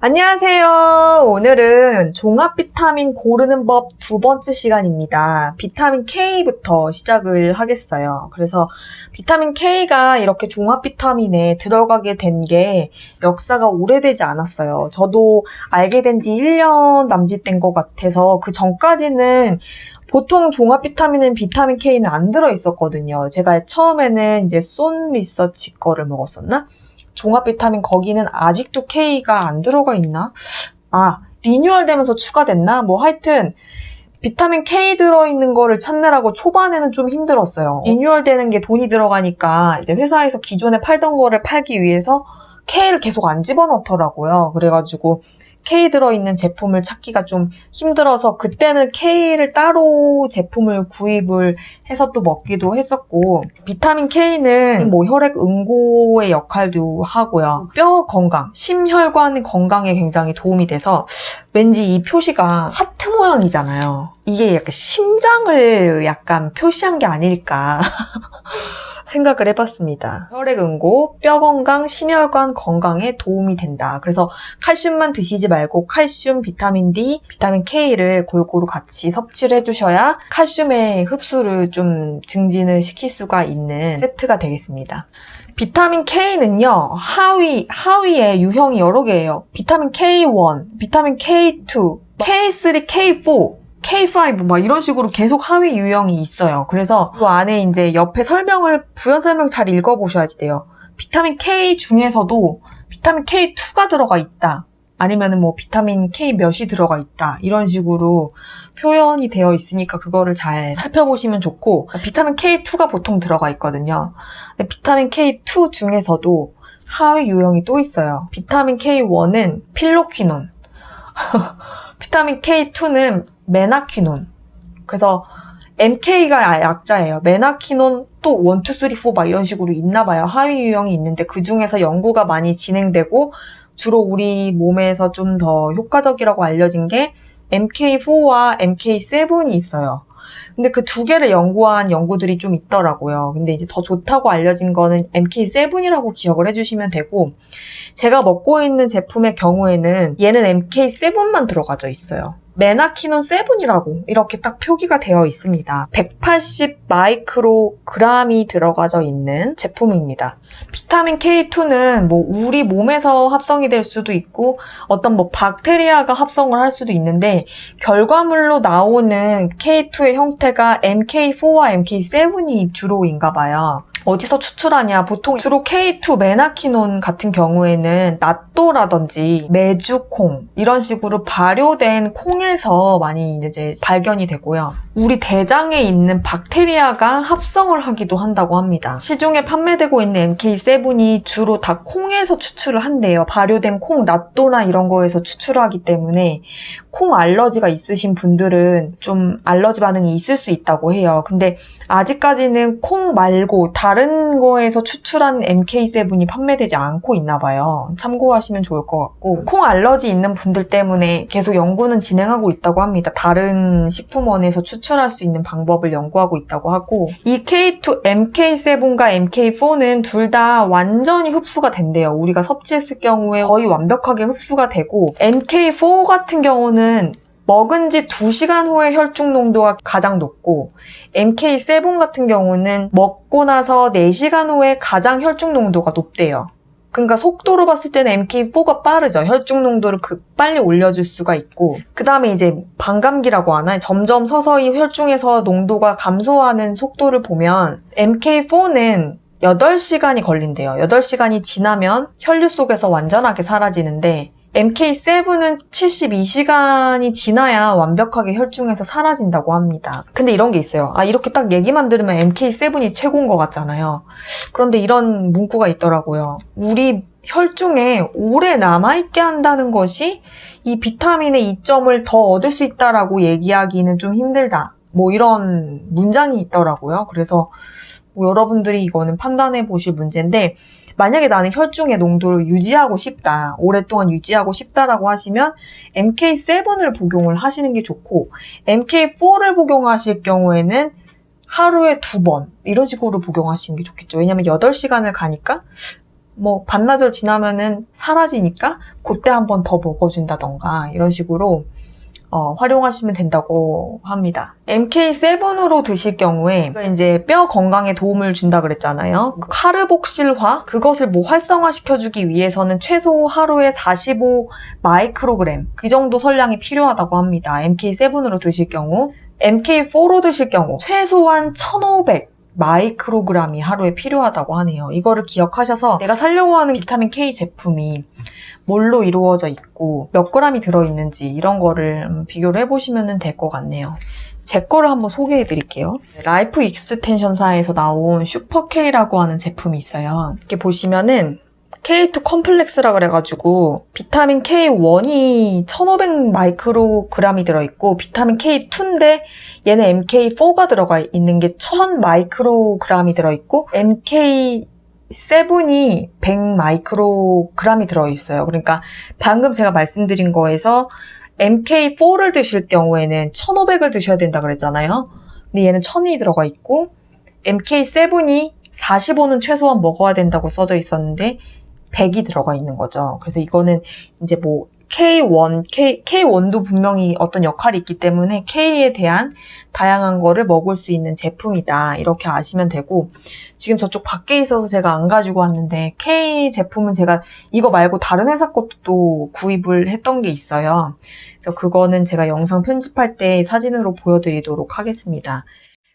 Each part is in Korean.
안녕하세요. 오늘은 종합 비타민 고르는 법 두 번째 시간입니다. 비타민 K부터 시작을 하겠어요. 그래서 비타민 K가 이렇게 종합 비타민에 들어가게 된 게 역사가 오래되지 않았어요. 저도 알게 된 지 1년 남짓 된 것 같아서 그 전까지는 보통 종합 비타민은 비타민 K는 안 들어있었거든요. 제가 처음에는 이제 쏜 리서치 거를 먹었었나? 종합 비타민 거기는 아직도 K가 안 들어가 있나? 리뉴얼 되면서 추가됐나? 뭐 하여튼 비타민 K 들어있는 거를 찾느라고 초반에는 좀 힘들었어요. 리뉴얼 되는 게 돈이 들어가니까 이제 회사에서 기존에 팔던 거를 팔기 위해서 K를 계속 안 집어넣더라고요. 그래가지고 K 들어있는 제품을 찾기가 좀 힘들어서 그때는 K를 따로 제품을 구입을 해서 또 먹기도 했었고, 비타민 K는 뭐 혈액 응고의 역할도 하고요. 뼈 건강, 심혈관 건강에 굉장히 도움이 돼서 왠지 이 표시가 하트 모양이잖아요. 이게 약간 심장을 약간 표시한 게 아닐까 생각을 해봤습니다. 혈액 응고, 뼈 건강, 심혈관 건강에 도움이 된다. 그래서 칼슘만 드시지 말고 칼슘, 비타민 D, 비타민 K를 골고루 같이 섭취를 해주셔야 칼슘의 흡수를 좀 증진을 시킬 수가 있는 세트가 되겠습니다. 비타민 K는요, 하위에 유형이 여러 개예요. 비타민 K1, 비타민 K2, K3, K4, K5 막 이런 식으로 계속 하위 유형이 있어요. 그래서 그 안에 이제 옆에 부연 설명 잘 읽어보셔야지 돼요. 비타민 K 중에서도 비타민 K2가 들어가 있다. 아니면은 뭐 비타민 K 몇이 들어가 있다. 이런 식으로 표현이 되어 있으니까 그거를 잘 살펴보시면 좋고, 비타민 K2가 보통 들어가 있거든요. 근데 비타민 K2 중에서도 하위 유형이 또 있어요. 비타민 K1은 필로퀴논, 비타민 K2는 메나퀴논. 그래서 MK가 약자예요. 메나퀴논 또 1, 2, 3, 4 막 이런 식으로 있나 봐요. 하위 유형이 있는데 그 중에서 연구가 많이 진행되고 주로 우리 몸에서 좀 더 효과적이라고 알려진 게 MK4와 MK7이 있어요. 근데 그 두 개를 연구한 연구들이 좀 있더라고요. 근데 이제 더 좋다고 알려진 거는 MK7이라고 기억을 해주시면 되고, 제가 먹고 있는 제품의 경우에는 얘는 MK7만 들어가져 있어요. 메나퀴논 7이라고 이렇게 딱 표기가 되어 있습니다. 180 마이크로그램이 들어가져 있는 제품입니다. 비타민 K2는 뭐 우리 몸에서 합성이 될 수도 있고 어떤 뭐 박테리아가 합성을 할 수도 있는데, 결과물로 나오는 K2의 형태가 MK4와 MK7이 주로인가 봐요. 어디서 추출하냐? 보통 주로 K2 메나퀴논 같은 경우에는 낫또라든지 메주콩 이런 식으로 발효된 콩에서 많이 이제 발견이 되고요. 우리 대장에 있는 박테리아가 합성을 하기도 한다고 합니다. 시중에 판매되고 있는 MK7이 주로 다 콩에서 추출을 한대요. 발효된 콩, 낫또나 이런 거에서 추출하기 때문에 콩 알러지가 있으신 분들은 좀 알러지 반응이 있을 수 있다고 해요. 근데 아직까지는 콩 말고 다른 거에서 추출한 MK7이 판매되지 않고 있나 봐요. 참고하시면 좋을 것 같고, 콩 알러지 있는 분들 때문에 계속 연구는 진행하고 있다고 합니다. 다른 식품원에서 추출할 수 있는 방법을 연구하고 있다고 하고, 이 K2, MK7과 MK4는 둘 다 완전히 흡수가 된대요. 우리가 섭취했을 경우에 거의 완벽하게 흡수가 되고, MK4 같은 경우는 먹은 지 2시간 후에 혈중 농도가 가장 높고, MK7 같은 경우는 먹고 나서 4시간 후에 가장 혈중 농도가 높대요. 그러니까 속도로 봤을 때는 MK4가 빠르죠. 혈중 농도를 빨리 올려줄 수가 있고, 그 다음에 이제 반감기라고 하나? 점점 서서히 혈중에서 농도가 감소하는 속도를 보면 MK4는 8시간이 걸린대요. 8시간이 지나면 혈류 속에서 완전하게 사라지는데, MK7은 72시간이 지나야 완벽하게 혈중에서 사라진다고 합니다. 근데 이런 게 있어요. 이렇게 딱 얘기만 들으면 MK7이 최고인 것 같잖아요. 그런데 이런 문구가 있더라고요. 우리 혈중에 오래 남아있게 한다는 것이 이 비타민의 이점을 더 얻을 수 있다라고 얘기하기는 좀 힘들다. 뭐 이런 문장이 있더라고요. 그래서 뭐 여러분들이 이거는 판단해 보실 문제인데, 만약에 나는 혈중의 농도를 유지하고 싶다, 오랫동안 유지하고 싶다라고 하시면 MK7을 복용을 하시는 게 좋고, MK4를 복용하실 경우에는 하루에 2번 이런 식으로 복용하시는 게 좋겠죠. 왜냐면 8시간을 가니까 뭐 반나절 지나면은 사라지니까 그때 한 번 더 먹어준다던가 이런 식으로 활용하시면 된다고 합니다. MK7으로 드실 경우에 이제 뼈 건강에 도움을 준다 그랬잖아요. 카르복실화 그것을 뭐 활성화시켜주기 위해서는 최소 하루에 45 마이크로그램 그 정도 설량이 필요하다고 합니다. MK7으로 드실 경우 MK4로 드실 경우 최소한 1500 마이크로그램이 하루에 필요하다고 하네요. 이거를 기억하셔서 내가 사려고 하는 비타민 K 제품이 뭘로 이루어져 있고 몇 그램이 들어있는지 이런 거를 비교를 해보시면 될 것 같네요. 제 거를 한번 소개해 드릴게요. 라이프 익스텐션사에서 나온 슈퍼K라고 하는 제품이 있어요. 이렇게 보시면은 K2 컴플렉스라 그래가지고 비타민 K1이 1500 마이크로그램이 들어있고 비타민 K2인데 얘는 MK4가 들어가 있는 게 1000 마이크로그램이 들어있고 MK7이 100 마이크로그램이 들어있어요. 그러니까 방금 제가 말씀드린 거에서 MK4를 드실 경우에는 1500을 드셔야 된다 그랬잖아요. 근데 얘는 1000이 들어가 있고 MK7이 45는 최소한 먹어야 된다고 써져 있었는데 100이 들어가 있는 거죠. 그래서 이거는 이제 뭐 K1도 분명히 어떤 역할이 있기 때문에 K에 대한 다양한 거를 먹을 수 있는 제품이다. 이렇게 아시면 되고 지금 저쪽 밖에 있어서 제가 안 가지고 왔는데 K 제품은 제가 이거 말고 다른 회사 것도 또 구입을 했던 게 있어요. 그래서 그거는 제가 영상 편집할 때 사진으로 보여드리도록 하겠습니다.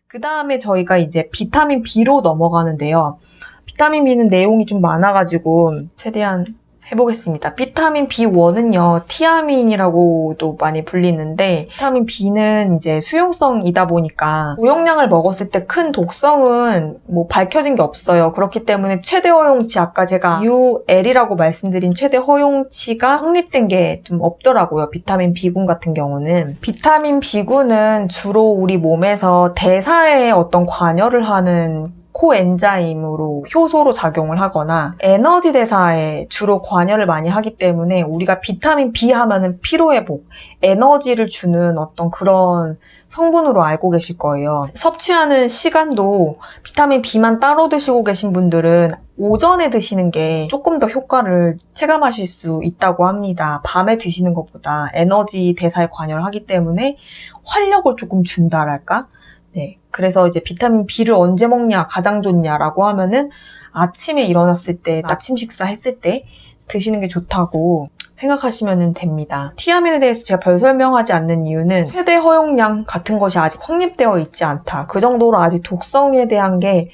그 다음에 저희가 이제 비타민 B로 넘어가는데요. 비타민 B는 내용이 좀 많아가지고 최대한 해보겠습니다. 비타민 B1은요, 티아민이라고도 많이 불리는데, 비타민 B는 이제 수용성이다 보니까, 고용량을 먹었을 때 큰 독성은 뭐 밝혀진 게 없어요. 그렇기 때문에 최대 허용치, 아까 제가 UL이라고 말씀드린 최대 허용치가 확립된 게 좀 없더라고요. 비타민 B군 같은 경우는. 비타민 B군은 주로 우리 몸에서 대사에 어떤 관여를 하는 코엔자임으로 효소로 작용을 하거나 에너지 대사에 주로 관여를 많이 하기 때문에 우리가 비타민 B 하면은 피로회복, 에너지를 주는 어떤 그런 성분으로 알고 계실 거예요. 섭취하는 시간도 비타민 B만 따로 드시고 계신 분들은 오전에 드시는 게 조금 더 효과를 체감하실 수 있다고 합니다. 밤에 드시는 것보다 에너지 대사에 관여를 하기 때문에 활력을 조금 준다랄까? 네. 그래서 이제 비타민 B를 언제 먹냐, 가장 좋냐라고 하면은 아침에 일어났을 때, 아침 식사 했을 때 드시는 게 좋다고 생각하시면 됩니다. 티아민에 대해서 제가 별 설명하지 않는 이유는 최대 허용량 같은 것이 아직 확립되어 있지 않다. 그 정도로 아직 독성에 대한 게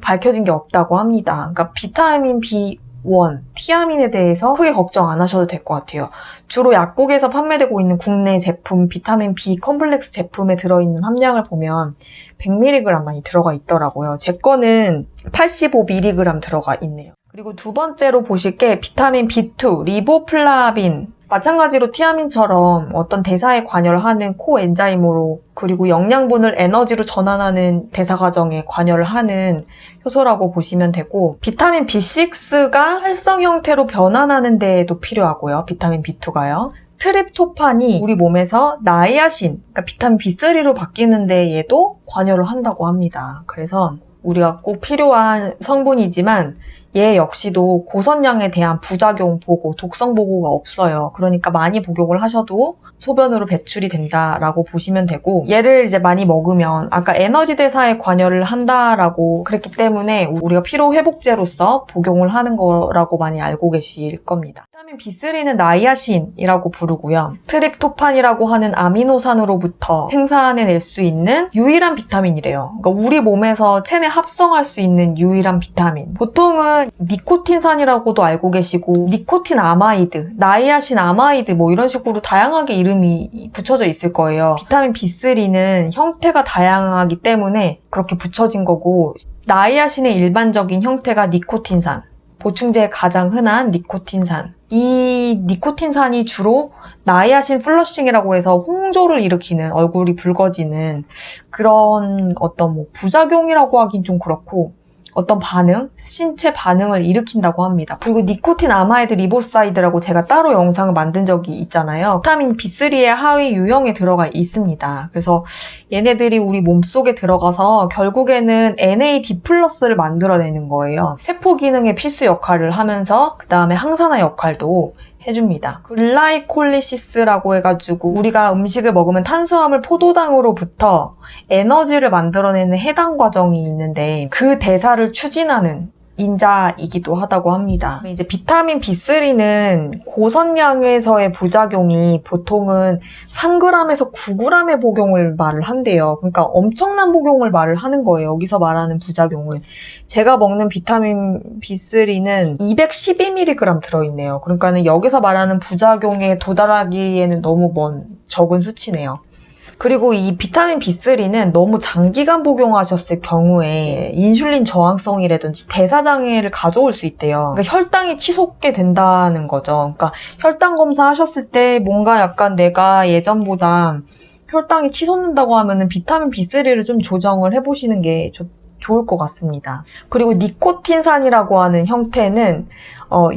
밝혀진 게 없다고 합니다. 그러니까 비타민 B1, 티아민에 대해서 크게 걱정 안 하셔도 될 것 같아요. 주로 약국에서 판매되고 있는 국내 제품 비타민 B 컴플렉스 제품에 들어있는 함량을 보면 100mg만이 들어가 있더라고요. 제 거는 85mg 들어가 있네요. 그리고 두 번째로 보실 게 비타민 B2, 리보플라빈. 마찬가지로 티아민처럼 어떤 대사에 관여를 하는 코엔자임으로 그리고 영양분을 에너지로 전환하는 대사 과정에 관여를 하는 효소라고 보시면 되고 비타민 B6가 활성 형태로 변환하는 데에도 필요하고요. 비타민 B2가요. 트립토판이 우리 몸에서 나이아신, 그러니까 비타민 B3로 바뀌는 데에도 관여를 한다고 합니다. 그래서 우리가 꼭 필요한 성분이지만 얘 역시도 고선량에 대한 부작용 보고, 독성 보고가 없어요. 그러니까 많이 복용을 하셔도 소변으로 배출이 된다라고 보시면 되고 얘를 이제 많이 먹으면 아까 에너지 대사에 관여를 한다라고 그랬기 때문에 우리가 피로 회복제로서 복용을 하는 거라고 많이 알고 계실 겁니다. 비타민 B3는 나이아신이라고 부르고요. 트립토판이라고 하는 아미노산으로부터 생산해낼 수 있는 유일한 비타민이래요. 그러니까 우리 몸에서 체내 합성할 수 있는 유일한 비타민. 보통은 니코틴산이라고도 알고 계시고 니코틴 아마이드, 나이아신 아마이드 뭐 이런 식으로 다양하게 이름이 붙여져 있을 거예요. 비타민 B3는 형태가 다양하기 때문에 그렇게 붙여진 거고 나이아신의 일반적인 형태가 니코틴산, 보충제에 가장 흔한 니코틴산. 이 니코틴산이 주로 나이아신 플러싱이라고 해서 홍조를 일으키는 얼굴이 붉어지는 그런 어떤 뭐 부작용이라고 하긴 좀 그렇고 어떤 반응, 신체 반응을 일으킨다고 합니다. 그리고 니코틴 아마이드 리보사이드라고 제가 따로 영상을 만든 적이 있잖아요. 비타민 B3의 하위 유형에 들어가 있습니다. 그래서 얘네들이 우리 몸속에 들어가서 결국에는 NAD+를 만들어내는 거예요. 세포 기능의 필수 역할을 하면서 그 다음에 항산화 역할도 해줍니다. 글라이콜리시스라고 해가지고 우리가 음식을 먹으면 탄수화물 포도당으로부터 에너지를 만들어내는 해당 과정이 있는데 그 대사를 추진하는 인자이기도 하다고 합니다. 이제 비타민 B3는 고선량에서의 부작용이 보통은 3g에서 9g의 복용을 말을 한대요. 그러니까 엄청난 복용을 말을 하는 거예요. 여기서 말하는 부작용은. 제가 먹는 비타민 B3는 212mg 들어있네요. 그러니까는 여기서 말하는 부작용에 도달하기에는 너무 적은 수치네요. 그리고 이 비타민 B3는 너무 장기간 복용하셨을 경우에 인슐린 저항성이라든지 대사장애를 가져올 수 있대요. 그러니까 혈당이 치솟게 된다는 거죠. 그러니까 혈당 검사하셨을 때 뭔가 약간 내가 예전보다 혈당이 치솟는다고 하면은 비타민 B3를 좀 조정을 해보시는 게 좋을 것 같습니다. 그리고 니코틴산이라고 하는 형태는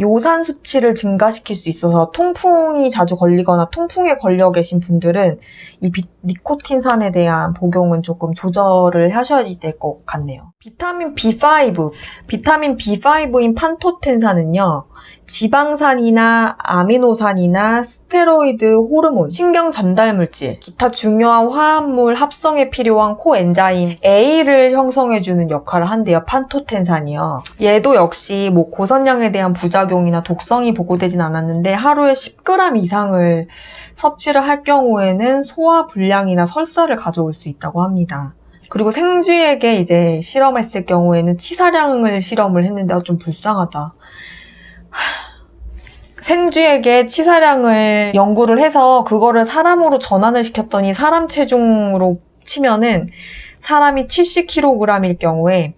요산 수치를 증가시킬 수 있어서 통풍이 자주 걸리거나 통풍에 걸려 계신 분들은 이 니코틴산에 대한 복용은 조금 조절을 하셔야 될 것 같네요. 비타민 B5인 판토텐산은요. 지방산이나 아미노산이나 스테로이드 호르몬, 신경 전달 물질, 기타 중요한 화합물 합성에 필요한 코엔자임 A를 형성해주는 역할을 한대요. 판토텐산이요. 얘도 역시 고선량에 대한 부작용이나 독성이 보고되진 않았는데 하루에 10g 이상을 섭취를 할 경우에는 소화 불량이나 설사를 가져올 수 있다고 합니다. 그리고 생쥐에게 이제 실험했을 경우에는 치사량을 실험을 했는데 좀 불쌍하다. 생쥐에게 치사량을 연구를 해서 그거를 사람으로 전환을 시켰더니 사람 체중으로 치면은 사람이 70kg일 경우에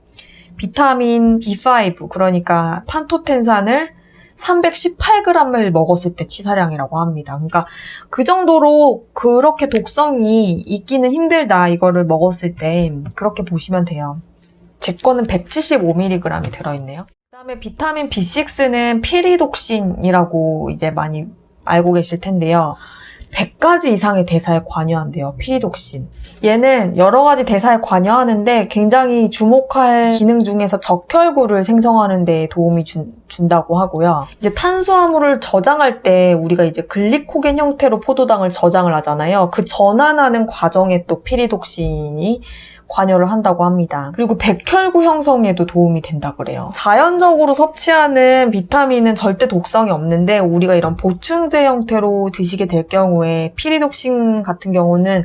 비타민 B5, 그러니까 판토텐산을 318g을 먹었을 때 치사량이라고 합니다. 그러니까 그 정도로 그렇게 독성이 있기는 힘들다, 이거를 먹었을 때. 그렇게 보시면 돼요. 제 거는 175mg이 들어있네요. 그 다음에 비타민 B6는 피리독신이라고 이제 많이 알고 계실 텐데요. 100가지 이상의 대사에 관여한대요. 피리독신. 얘는 여러 가지 대사에 관여하는데 굉장히 주목할 기능 중에서 적혈구를 생성하는 데 도움이 준다고 하고요. 이제 탄수화물을 저장할 때 우리가 이제 글리코겐 형태로 포도당을 저장을 하잖아요. 그 전환하는 과정에 또 피리독신이 관여를 한다고 합니다. 그리고 백혈구 형성에도 도움이 된다 그래요. 자연적으로 섭취하는 비타민은 절대 독성이 없는데 우리가 이런 보충제 형태로 드시게 될 경우에 피리독신 같은 경우는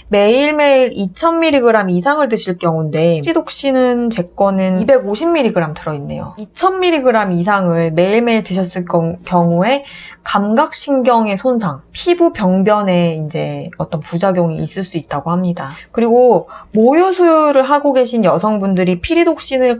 매일매일 2000mg 이상을 드실 경우인데 피리독신은 제 거는 250mg 들어있네요. 2000mg 이상을 매일매일 드셨을 경우에 감각신경의 손상, 피부 병변에 이제 어떤 부작용이 있을 수 있다고 합니다. 그리고 모유수유를 하고 계신 여성분들이 피리독신을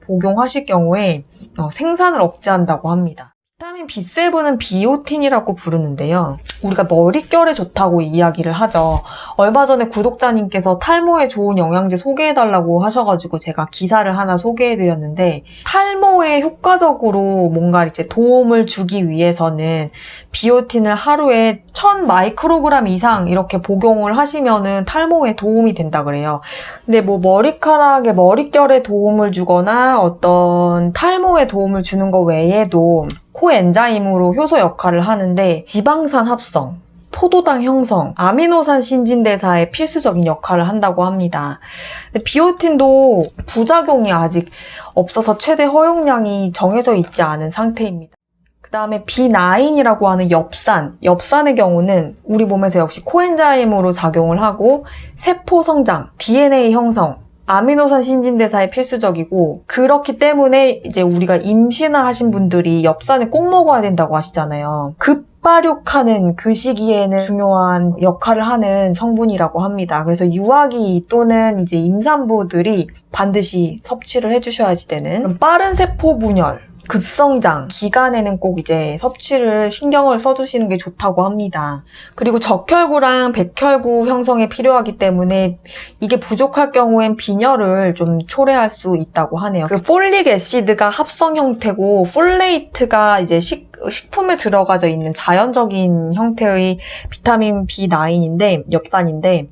복용하실 경우에 생산을 억제한다고 합니다. 비타민 B7은 비오틴이라고 부르는데요. 우리가 머릿결에 좋다고 이야기를 하죠. 얼마 전에 구독자님께서 탈모에 좋은 영양제 소개해달라고 하셔가지고 제가 기사를 하나 소개해드렸는데 탈모에 효과적으로 뭔가 이제 도움을 주기 위해서는 비오틴을 하루에 1000마이크로그램 이상 이렇게 복용을 하시면은 탈모에 도움이 된다 그래요. 근데 머리카락에 머릿결에 도움을 주거나 어떤 탈모에 도움을 주는 거 외에도 코엔자임으로 효소 역할을 하는데 지방산 합성, 포도당 형성, 아미노산 신진대사에 필수적인 역할을 한다고 합니다. 근데 비오틴도 부작용이 아직 없어서 최대 허용량이 정해져 있지 않은 상태입니다. 그 다음에 B9이라고 하는 엽산의 경우는 우리 몸에서 역시 코엔자임으로 작용을 하고 세포 성장, DNA 형성, 아미노산 신진대사에 필수적이고 그렇기 때문에 이제 우리가 임신을 하신 분들이 엽산을 꼭 먹어야 된다고 하시잖아요. 급발육하는 그 시기에는 중요한 역할을 하는 성분이라고 합니다. 그래서 유아기 또는 이제 임산부들이 반드시 섭취를 해주셔야지 되는 빠른 세포 분열, 급성장 기간에는 꼭 이제 섭취를 신경을 써주시는 게 좋다고 합니다. 그리고 적혈구랑 백혈구 형성에 필요하기 때문에 이게 부족할 경우엔 빈혈을 좀 초래할 수 있다고 하네요. 그 폴릭 애시드가 합성 형태고 폴레이트가 이제 식품에 들어가져 있는 자연적인 형태의 비타민 B9인데 엽산인데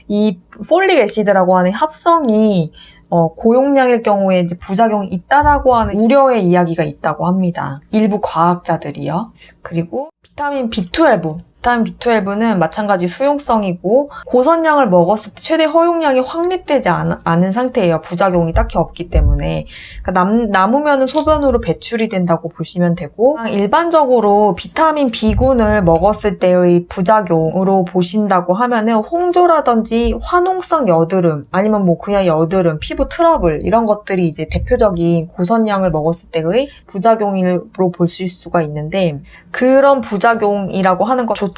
이 폴릭 애시드라고 하는 합성이 고용량일 경우에 이제 부작용이 있다라고 하는 우려의 이야기가 있다고 합니다. 일부 과학자들이요. 그리고 비타민 B12. 비타민 B12는 마찬가지 수용성이고 고선량을 먹었을 때 최대 허용량이 확립되지 않은 상태예요. 부작용이 딱히 없기 때문에. 그러니까 남으면 소변으로 배출이 된다고 보시면 되고 일반적으로 비타민 B군을 먹었을 때의 부작용으로 보신다고 하면은 홍조라든지 화농성 여드름 아니면 뭐 그냥 여드름, 피부 트러블 이런 것들이 이제 대표적인 고선량을 먹었을 때의 부작용으로 보실 수가 있는데 그런 부작용이라고 하는 것조차도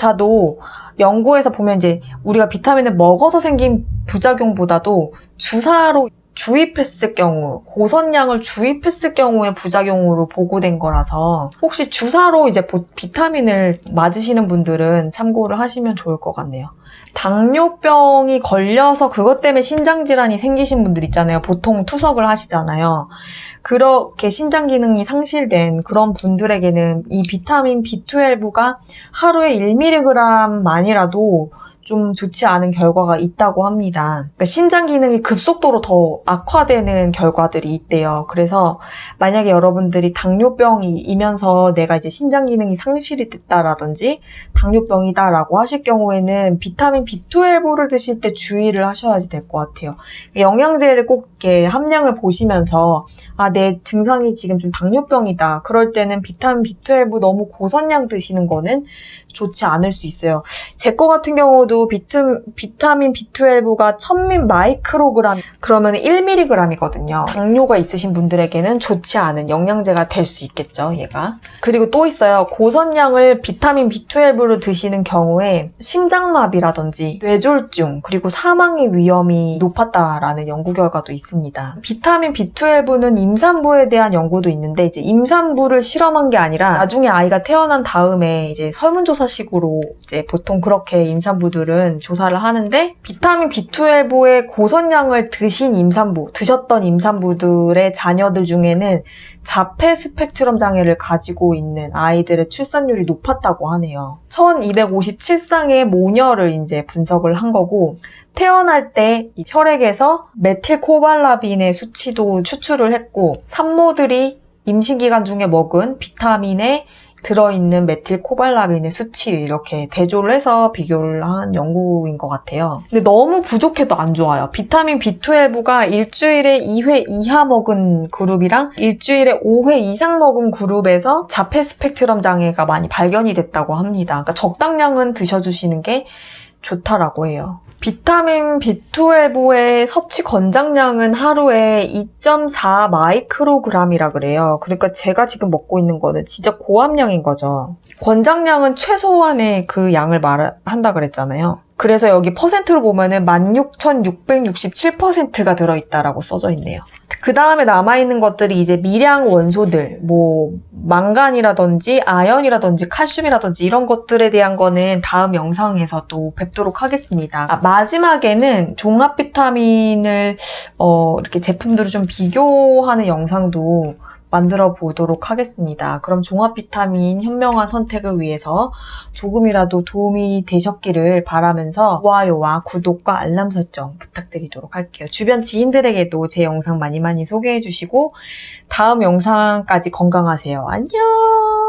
연구에서 보면 이제 우리가 비타민을 먹어서 생긴 부작용보다도 주사로 주입했을 경우, 고선량을 주입했을 경우의 부작용으로 보고된 거라서 혹시 주사로 이제 비타민을 맞으시는 분들은 참고를 하시면 좋을 것 같네요. 당뇨병이 걸려서 그것 때문에 신장질환이 생기신 분들 있잖아요. 보통 투석을 하시잖아요. 그렇게 신장 기능이 상실된 그런 분들에게는 이 비타민 B12가 하루에 1mg만이라도 좀 좋지 않은 결과가 있다고 합니다. 그러니까 신장 기능이 급속도로 더 악화되는 결과들이 있대요. 그래서 만약에 여러분들이 당뇨병이면서 내가 이제 신장 기능이 상실이 됐다라든지 당뇨병이다라고 하실 경우에는 비타민 B12를 드실 때 주의를 하셔야 될 것 같아요. 영양제를 꼭 이렇게 함량을 보시면서 내 증상이 지금 좀 당뇨병이다. 그럴 때는 비타민 B12 너무 고선량 드시는 거는 좋지 않을 수 있어요. 제 거 같은 경우도 비타민 B12가 1000 마이크로그램 그러면 1mg이거든요. 당뇨가 있으신 분들에게는 좋지 않은 영양제가 될 수 있겠죠, 얘가. 그리고 또 있어요. 고선량을 비타민 B12를 드시는 경우에 심장마비라든지 뇌졸중 그리고 사망의 위험이 높았다라는 연구 결과도 있습니다. 비타민 B12는 임산부에 대한 연구도 있는데 이제 임산부를 실험한 게 아니라 나중에 아이가 태어난 다음에 이제 설문조사식으로 이제 보통 그렇게 임산부들은 조사를 하는데 비타민 B12의 고선량을 드셨던 임산부들의 자녀들 중에는 자폐 스펙트럼 장애를 가지고 있는 아이들의 출산율이 높았다고 하네요. 1257쌍의 모녀를 이제 분석을 한 거고 태어날 때 혈액에서 메틸코발라빈의 수치도 추출을 했고 산모들이 임신 기간 중에 먹은 비타민에 들어있는 메틸코발라민의 수치를 이렇게 대조를 해서 비교를 한 연구인 것 같아요. 근데 너무 부족해도 안 좋아요. 비타민 B12가 일주일에 2회 이하 먹은 그룹이랑 일주일에 5회 이상 먹은 그룹에서 자폐 스펙트럼 장애가 많이 발견이 됐다고 합니다. 그러니까 적당량은 드셔주시는 게 좋다라고 해요. 비타민 B12의 섭취 권장량은 하루에 2.4 마이크로그램이라 그래요. 그러니까 제가 지금 먹고 있는 거는 진짜 고함량인 거죠. 권장량은 최소한의 그 양을 말한다 그랬잖아요. 그래서 여기 퍼센트로 보면은 16,667%가 들어있다라고 써져 있네요. 그 다음에 남아있는 것들이 이제 미량 원소들, 뭐 망간이라든지 아연이라든지 칼슘이라든지 이런 것들에 대한 거는 다음 영상에서 또 뵙도록 하겠습니다. 마지막에는 종합 비타민을 이렇게 제품들을 좀 비교하는 영상도 만들어 보도록 하겠습니다. 그럼 종합 비타민 현명한 선택을 위해서 조금이라도 도움이 되셨기를 바라면서 좋아요와 구독과 알람 설정 부탁드리도록 할게요. 주변 지인들에게도 제 영상 많이 소개해 주시고 다음 영상까지 건강하세요. 안녕!